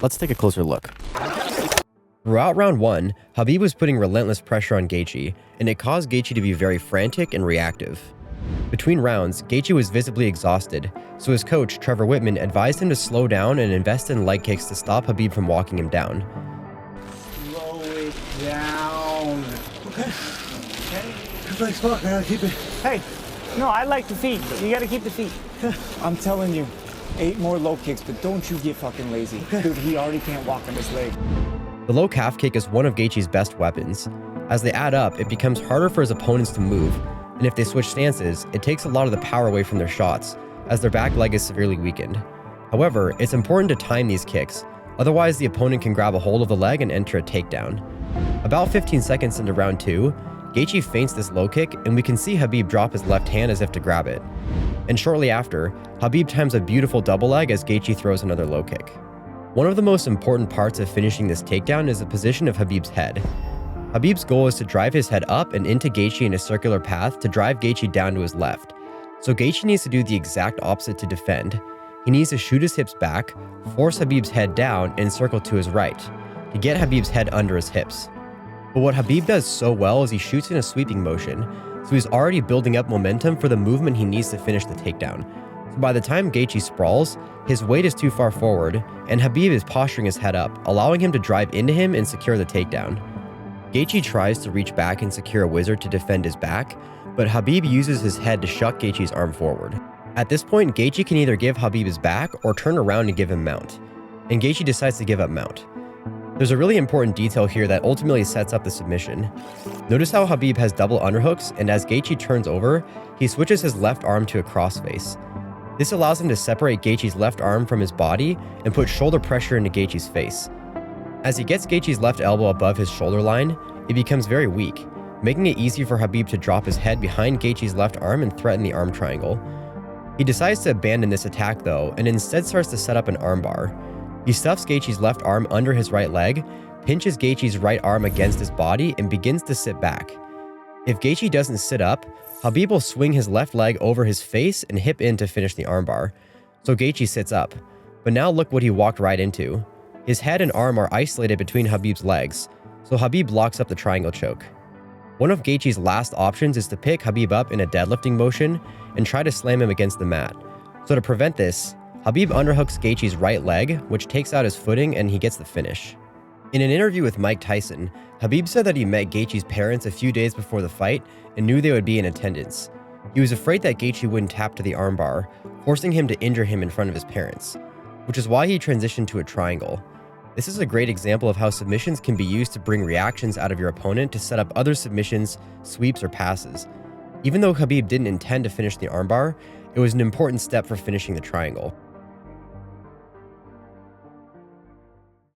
Let's take a closer look. Throughout round 1, Khabib was putting relentless pressure on Gaethje, and it caused Gaethje to be very frantic and reactive. Between rounds, Gaethje was visibly exhausted, so his coach, Trevor Whitman, advised him to slow down and invest in leg kicks to stop Khabib from walking him down. Slow it down. Okay. Good legs fuck, man. Keep it. Hey, no, I like the feet. You gotta keep the feet. I'm telling you, 8 more low kicks, but don't you get fucking lazy. Dude, he already can't walk on his leg. The low calf kick is one of Gaethje's best weapons. As they add up, it becomes harder for his opponents to move, and if they switch stances, it takes a lot of the power away from their shots, as their back leg is severely weakened. However, it's important to time these kicks, otherwise the opponent can grab a hold of the leg and enter a takedown. About 15 seconds into round 2, Gaethje feints this low kick, and we can see Khabib drop his left hand as if to grab it. And shortly after, Khabib times a beautiful double leg as Gaethje throws another low kick. One of the most important parts of finishing this takedown is the position of Khabib's head. Khabib's goal is to drive his head up and into Gaethje in a circular path to drive Gaethje down to his left. So Gaethje needs to do the exact opposite to defend. He needs to shoot his hips back, force Khabib's head down, and circle to his right, to get Khabib's head under his hips. But what Khabib does so well is he shoots in a sweeping motion, so he's already building up momentum for the movement he needs to finish the takedown. So by the time Gaethje sprawls, his weight is too far forward, and Khabib is posturing his head up, allowing him to drive into him and secure the takedown. Gaethje tries to reach back and secure a wizard to defend his back, but Khabib uses his head to shuck Gaethje's arm forward. At this point, Gaethje can either give Khabib his back or turn around and give him mount, and Gaethje decides to give up mount. There's a really important detail here that ultimately sets up the submission. Notice how Khabib has double underhooks, and as Gaethje turns over, he switches his left arm to a crossface. This allows him to separate Gaethje's left arm from his body and put shoulder pressure into Gaethje's face. As he gets Gaethje's left elbow above his shoulder line, it becomes very weak, making it easy for Khabib to drop his head behind Gaethje's left arm and threaten the arm triangle. He decides to abandon this attack though, and instead starts to set up an armbar. He stuffs Gaethje's left arm under his right leg, pinches Gaethje's right arm against his body, and begins to sit back. If Gaethje doesn't sit up, Khabib will swing his left leg over his face and hip in to finish the armbar. So Gaethje sits up. But now look what he walked right into. His head and arm are isolated between Khabib's legs, so Khabib locks up the triangle choke. One of Gaethje's last options is to pick Khabib up in a deadlifting motion and try to slam him against the mat. So to prevent this, Khabib underhooks Gaethje's right leg, which takes out his footing, and he gets the finish. In an interview with Mike Tyson, Khabib said that he met Gaethje's parents a few days before the fight and knew they would be in attendance. He was afraid that Gaethje wouldn't tap to the armbar, forcing him to injure him in front of his parents, which is why he transitioned to a triangle. This is a great example of how submissions can be used to bring reactions out of your opponent to set up other submissions, sweeps, or passes. Even though Khabib didn't intend to finish the armbar, it was an important step for finishing the triangle.